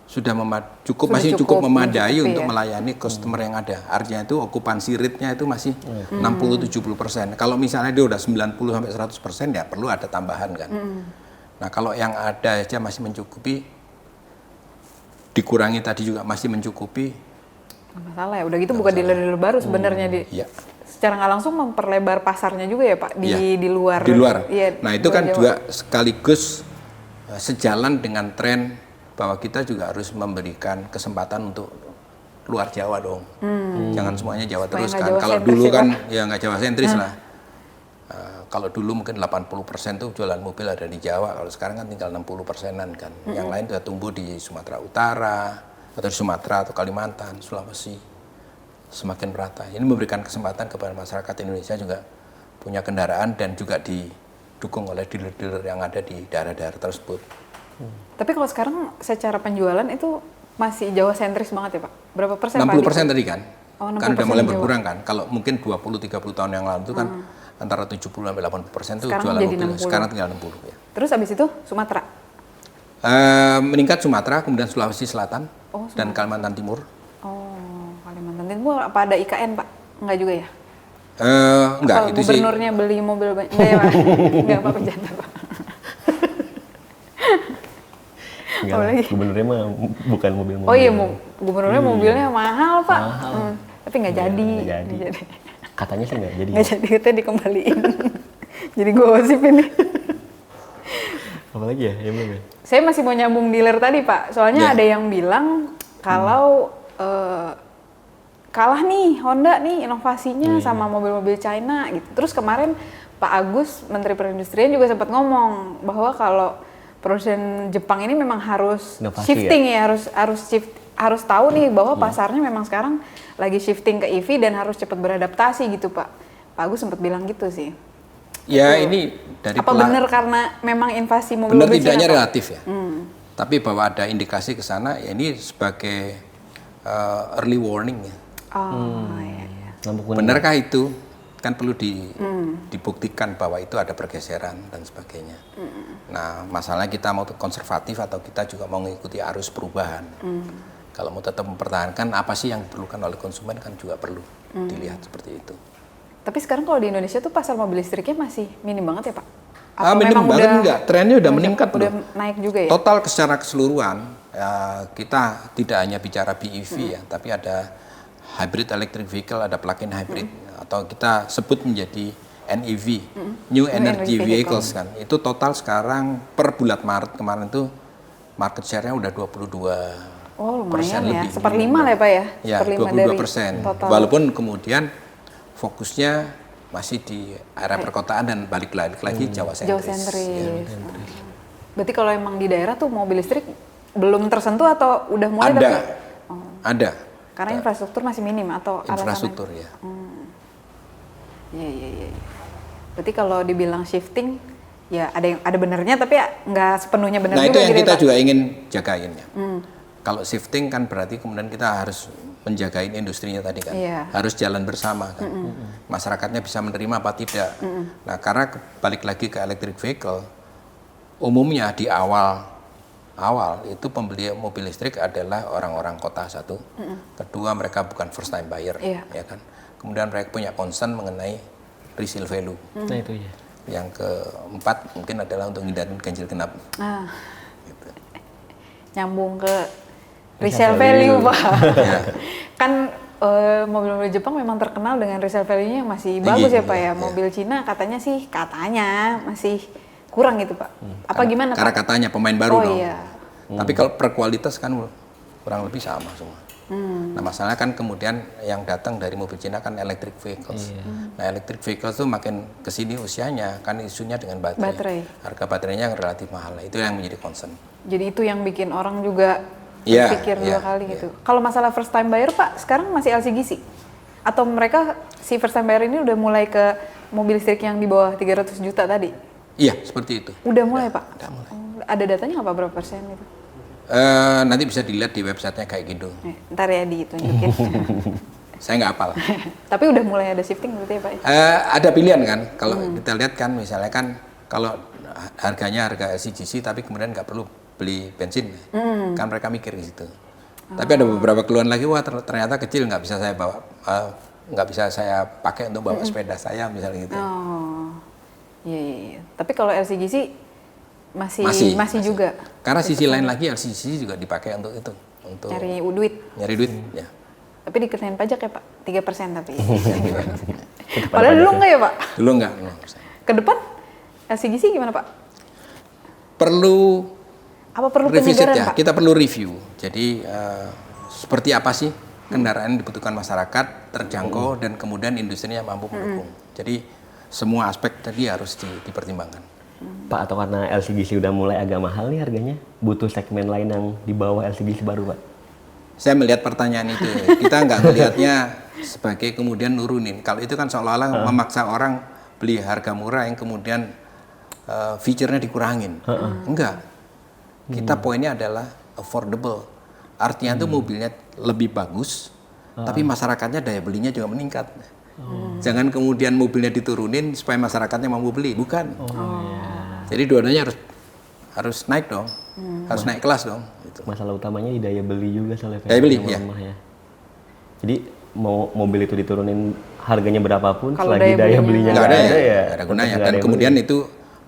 sudah masih cukup memadai untuk melayani customer yang ada. Artinya itu okupansi rate-nya itu masih 60-70%. Kalau misalnya dia udah 90-100% ya perlu ada tambahan kan. Nah kalau yang ada aja masih mencukupi, dikurangi tadi juga masih mencukupi. Nggak masalah ya, udah gitu bukan dealer-dealer baru sebenarnya Iya. Secara nggak langsung memperlebar pasarnya juga ya Pak di luar. Di luar. Iya, Nah itu kan Jawa. juga sekaligus sejalan dengan tren bahwa kita juga harus memberikan kesempatan untuk luar Jawa dong. Jangan semuanya Jawa Supaya terus nggak kan. Jawa Kalau sentris dulu ya, kan Pak. ya nggak Jawa sentris lah. Kalau dulu mungkin 80% tuh jualan mobil ada di Jawa. Kalau sekarang kan tinggal 60%-an kan. Yang lain sudah tumbuh di Sumatera Utara atau di Sumatera atau Kalimantan, Sulawesi. Semakin merata. Ini memberikan kesempatan kepada masyarakat Indonesia juga punya kendaraan dan juga didukung oleh dealer-dealer yang ada di daerah-daerah tersebut. Tapi kalau sekarang secara penjualan itu masih Jawa sentris banget ya Pak? Berapa persen 60% Pak? tadi kan? Oh, Kan 60% udah mulai Jawa. berkurang kan? Kalau mungkin 20-30 tahun yang lalu itu kan antara 70-80% itu Sekarang jualan jadi mobil. 60. Sekarang tinggal 60 ya. Terus abis itu Sumatera? Meningkat Sumatera, kemudian Sulawesi Selatan Oh, dan Kalimantan Timur. Oh, Kalimantan Timur apa ada IKN Pak? Enggak juga ya? Enggak, Apa itu sih. gubernurnya beli mobil banyak? Enggak ya Pak? Enggak apa bercanda Pak. Enggak, Apalagi? gubernurnya mah bukan mobil-mobil. Oh iya, gubernurnya mobilnya mahal Pak. Tapi nggak jadi. Nggak jadi. Nggak jadi. Katanya sih nggak jadi. Nggak jadi, kita dikembaliin. Jadi gosip ini. Apalagi ya? Ya belum ya? Saya masih mau nyambung dealer tadi Pak. Soalnya Ya. ada yang bilang kalau kalah nih Honda nih inovasinya sama mobil-mobil China gitu. Terus kemarin Pak Agus, Menteri Perindustrian juga sempat ngomong bahwa kalau produsen Jepang ini memang harus Inovasi shifting ya, harus tahu nih bahwa pasarnya memang sekarang lagi shifting ke EV dan harus cepat beradaptasi gitu Pak. Pak Agus sempat bilang gitu sih. Ya ini dari Apa benar karena memang invasi benar mobil-mobil tidaknya Cina, Pak? relatif ya. Tapi bahwa ada indikasi ke sana, ya ini sebagai early warning ya. Oh iya. Lampu kuning. Benarkah itu? Kan perlu dibuktikan bahwa itu ada pergeseran dan sebagainya. Nah, masalahnya kita mau konservatif atau kita juga mau mengikuti arus perubahan. Kalau mau tetap mempertahankan apa sih yang diperlukan oleh konsumen kan juga perlu dilihat seperti itu. Tapi sekarang kalau di Indonesia tuh pasar mobil listriknya masih minim banget ya Pak? Minim memang banget udah- enggak, trennya udah meningkat udah loh. naik juga ya? Total secara keseluruhan kita tidak hanya bicara BEV ya, tapi ada hybrid electric vehicle, ada plug-in hybrid atau kita sebut menjadi NEV, New Energy Vehicles kan. Itu total sekarang per bulan Maret kemarin itu market share-nya udah 22%. Oh lumayan ya, lebih. seperlima lah ya Pak ya? Ya, Seperlima 22%. total. Walaupun kemudian fokusnya masih di area perkotaan dan balik lagi Jawa Jawa sentris. sentris. Ya. Berarti kalau emang di daerah tuh mobil listrik belum tersentuh atau udah mulai Ada, tapi? ada. Karena infrastruktur masih minim atau alasannya? Infrastruktur ya. Iya. Berarti kalau dibilang shifting, ya ada benernya tapi ya nggak sepenuhnya benar Nah juga itu yang gitu ya, kita Pak? juga ingin jagain ya. Kalau shifting kan berarti kemudian kita harus menjagain industrinya tadi kan. Iya. Harus jalan bersama kan. Masyarakatnya bisa menerima apa tidak. Nah karena balik lagi ke electric vehicle, umumnya di awal itu pembeli mobil listrik adalah orang-orang kota satu. Kedua mereka bukan first time buyer Iya. ya kan. Kemudian mereka punya concern mengenai resale value. Nah itu ya. Yang keempat mungkin adalah untuk menghindarin ganjil genap. Nah, Gitu. nyambung ke resale value, Pak. Ya. Kan mobil-mobil Jepang memang terkenal dengan resale value-nya yang masih Tinggi, bagus ya, Pak ya. ya. Mobil Cina katanya masih kurang gitu, Pak. Apa gimana, Karena Pak? katanya pemain baru Oh, dong. iya. Tapi kalau per kualitas kan kurang lebih sama semua. Nah masalahnya kan kemudian yang datang dari mobil Cina kan electric vehicles. Nah electric vehicles tuh makin kesini usianya kan isunya dengan baterai. Baterai. Harga baterainya yang relatif mahal. Itu yang menjadi concern. Jadi itu yang bikin orang juga Iya, berpikir dua iya, kali iya. gitu. Kalau masalah first time buyer, Pak, sekarang masih LCGC? Atau mereka si first time buyer ini udah mulai ke mobil listrik yang di bawah 300 juta tadi? Iya seperti itu. Udah mulai, Pak? Udah mulai. Oh, ada datanya nggak Pak, berapa persen gitu? Nanti bisa dilihat di websitenya kayak gitu. Ntar ya ditunjukin. Saya nggak hafal. Tapi udah mulai ada shifting berarti ya Pak? Ada pilihan kan, kalau kita lihat kan misalnya kan kalau harganya harga LCGC tapi kemudian nggak perlu beli bensin, kan mereka mikir di situ. Tapi ada beberapa keluhan lagi, wah ternyata kecil, nggak bisa saya bawa, nggak bisa saya pakai untuk bawa sepeda saya misalnya gitu. Oh, iya. Tapi kalau LCGC masih juga. Karena sisi lain lagi LCGC juga dipakai untuk itu, untuk Nyari duit. ya. Tapi dikenain pajak ya Pak, 3% tapi. Padahal dulu enggak ya Pak? Dulu nggak. Ke depan LCGC gimana Pak? Perlu Apa perlu revisit penyegaran ya, Pak? kita perlu review. Jadi seperti apa sih kendaraan yang dibutuhkan masyarakat, terjangkau dan kemudian industrinya mampu mendukung. Jadi semua aspek tadi harus dipertimbangkan. Pak, atau karena LCGC udah mulai agak mahal nih harganya, butuh segmen lain yang di bawah LCGC baru Pak? Saya melihat pertanyaan itu, kita nggak melihatnya sebagai kemudian nurunin. Kalau itu kan seolah-olah memaksa orang beli harga murah yang kemudian feature-nya dikurangin. Enggak. Kita poinnya adalah affordable. Artinya itu mobilnya lebih bagus, tapi masyarakatnya daya belinya juga meningkat. Jangan kemudian mobilnya diturunin supaya masyarakatnya mampu beli, bukan. Jadi dua-duanya harus naik dong, harus naik kelas dong. Gitu. Masalah utamanya di daya beli juga soalnya. Daya beli, yang ya. lemah ya. Jadi mau mobil itu diturunin harganya berapapun, Kalau selagi daya daya belinya Nggak ada ya, ya, nggak ada gunanya. tetap nggak Dan ada yang kemudian beli. itu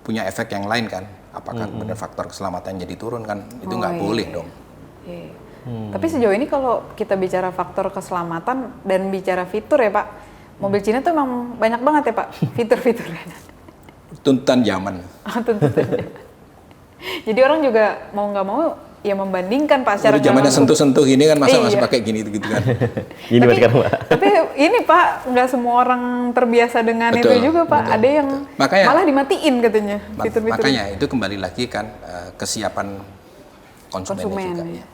punya efek yang lain kan. Apakah kemudian faktor keselamatan jadi turun kan? Itu nggak iya. boleh dong. Iya. Tapi sejauh ini kalau kita bicara faktor keselamatan dan bicara fitur ya Pak, mobil Cina tuh emang banyak banget ya Pak fitur-fiturnya. Tuntutan zaman. Tuntutannya. Jadi orang juga mau nggak mau ya membandingkan Pak secara Udah zamannya nggak langsung. sentuh-sentuh gini kan masa masih Iya. pakai gini gitu kan. Gini Pak sekarang Pak. Tapi ini Pak, nggak semua orang terbiasa dengan Betul, itu juga Pak. betul, Ada yang Makanya- malah dimatiin katanya fitur-fitur. Makanya itu kembali lagi kan kesiapan konsumennya Konsumen, juga. ya.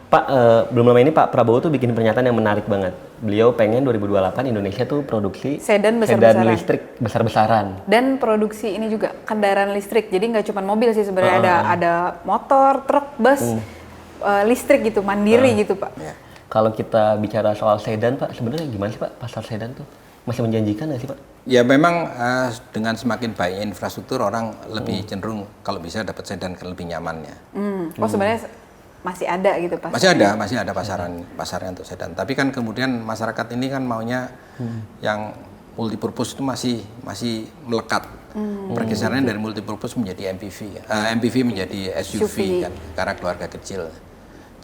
Pak, belum lama ini Pak Prabowo tuh bikin pernyataan yang menarik banget. Beliau pengen 2028 Indonesia tuh produksi Sedan besar-besaran. listrik besar-besaran. Dan produksi ini juga kendaraan listrik. Jadi nggak cuma mobil sih sebenarnya, ada motor, truk, bus, listrik gitu, mandiri gitu Pak. Ya. Kalau kita bicara soal sedan Pak, sebenarnya gimana sih Pak pasar sedan tuh? Masih menjanjikan nggak sih Pak? Ya memang dengan semakin baiknya infrastruktur orang lebih cenderung kalau bisa dapat sedan kan lebih nyamannya. Oh sebenarnya masih ada gitu Pak. Masih ada pasarnya untuk sedan. Tapi kan kemudian masyarakat ini kan maunya yang multipurpose itu masih melekat. Pergeserannya dari multipurpose menjadi MPV, MPV menjadi SUV kan, karena keluarga kecil.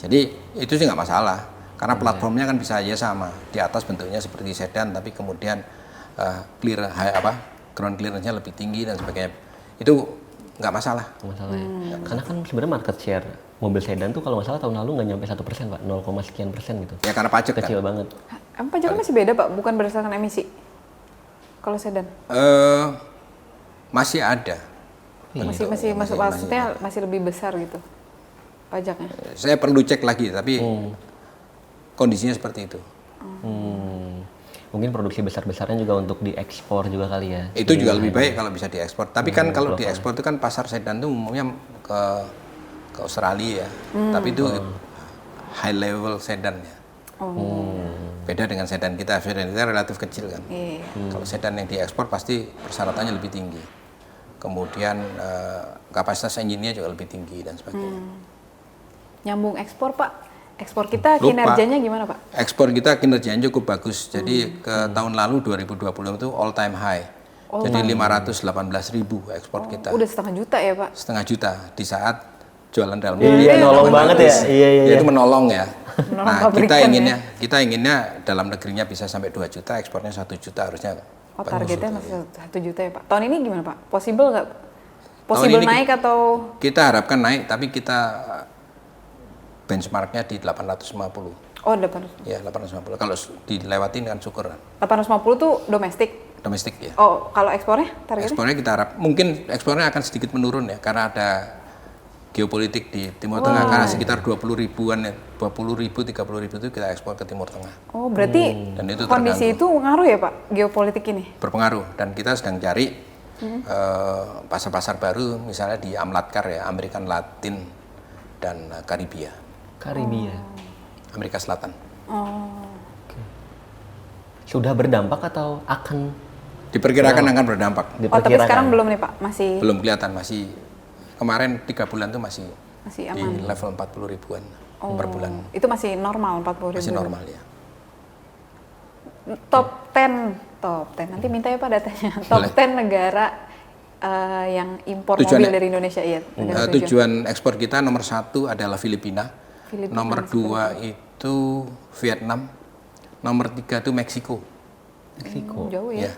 Jadi itu sih nggak masalah, karena platformnya kan bisa aja sama. Di atas bentuknya seperti sedan, tapi kemudian ground clearance-nya lebih tinggi dan sebagainya. Itu nggak masalah. Masalah ya. Karena kan sebenarnya market share mobil sedan tuh kalau nggak salah tahun lalu nggak nyampe 1% Pak, 0, sekian persen gitu. Ya karena pajak kan. Kecil banget. Emang pajaknya masih beda Pak, bukan berdasarkan emisi. Kalau sedan Masih ada. masih masuk maksudnya masih lebih besar gitu pajaknya. Saya perlu cek lagi, tapi kondisinya seperti itu. Mungkin produksi besar-besarnya juga untuk diekspor juga kali ya. Itu juga lebih baik kalau bisa diekspor. Tapi kan kalau diekspor itu kan pasar sedan itu umumnya ke Australia ya. Tapi itu high level sedan ya. Beda dengan sedan kita relatif kecil kan. Iya. Kalau sedan yang diekspor pasti persyaratannya lebih tinggi. Kemudian kapasitas engine-nya juga lebih tinggi dan sebagainya. Nyambung ekspor Pak. Ekspor kita Lupa. kinerjanya gimana Pak? Ekspor kita kinerjanya cukup bagus. Jadi ke tahun lalu 2020 itu all time high. Jadi 518.000 ekspor kita. Udah 1,5 juta ya Pak? 0,5 juta di saat jualan dalam Iya, nolong banget ya. Iya. Ya, itu menolong ya. Menolong Nah, pabrikan kita inginnya dalam negerinya bisa sampai 2 juta, ekspornya 1 juta harusnya. Oh targetnya masih 1 juta ya Pak. Tahun ini gimana Pak? Possible nggak? Tahun Possible ini naik atau? Kita harapkan naik, tapi kita benchmarknya di 850. Oh 800. Ya, 850. Kalau dilewatin kan syukur. 850 tuh domestik. Domestik ya. Oh kalau ekspornya targetnya? Ekspornya kita harap mungkin ekspornya akan sedikit menurun ya, karena ada geopolitik di Timur Tengah, karena sekitar 20 ribuan ya, 20 ribu, 30 ribu itu kita ekspor ke Timur Tengah. Oh berarti Dan itu kondisi itu ngaruh ya Pak geopolitik ini? Berpengaruh, dan kita sedang cari pasar-pasar baru, misalnya di Amlatkar ya, Amerika Latin dan Karibia, Amerika Selatan. Oh. Sudah berdampak atau akan Diperkirakan akan berdampak. Oh, tapi Diperkirakan. sekarang belum nih Pak, masih Belum kelihatan, masih kemarin 3 bulan tuh masih masih di aman. level 40 ribuan Oh, per bulan. itu masih normal 40 ribu. Masih normal ya. Top 10. Nanti minta ya Pak datanya. Top Boleh. 10 negara yang impor Tujuan- mobil dari Indonesia ya. negara Tujuan ekspor kita nomor 1 adalah Filipina, Filipina, nomor 2 itu Vietnam, nomor 3 itu Meksiko. Meksiko. Jauh ya. Ya.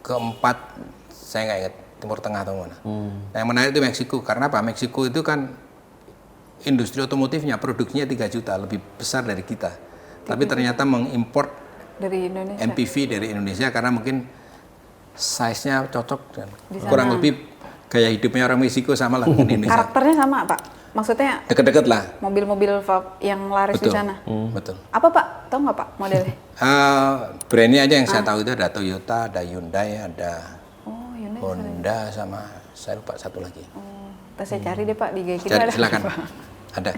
Keempat saya nggak ingat Timur Tengah atau mana. Nah, yang menarik itu Meksiko karena apa? Meksiko itu kan industri otomotifnya produksinya 3 juta, lebih besar dari kita. Tapi ternyata mengimpor Dari Indonesia. MPV dari Indonesia karena mungkin size-nya cocok dan Di sana. kurang lebih gaya hidupnya orang Meksiko sama lah dengan Indonesia. Karakternya sama Pak. Maksudnya Deket-deket lah. mobil-mobil yang laris di Betul. sana. Betul. Apa Pak? Tahu nggak Pak modelnya? Brandnya aja yang saya tahu itu ada Toyota, ada Hyundai, ada Oh, Hyundai. Honda sama saya lupa satu lagi. Terus saya cari deh Pak di Gaikindo Cari, ada silakan. apa? Ada.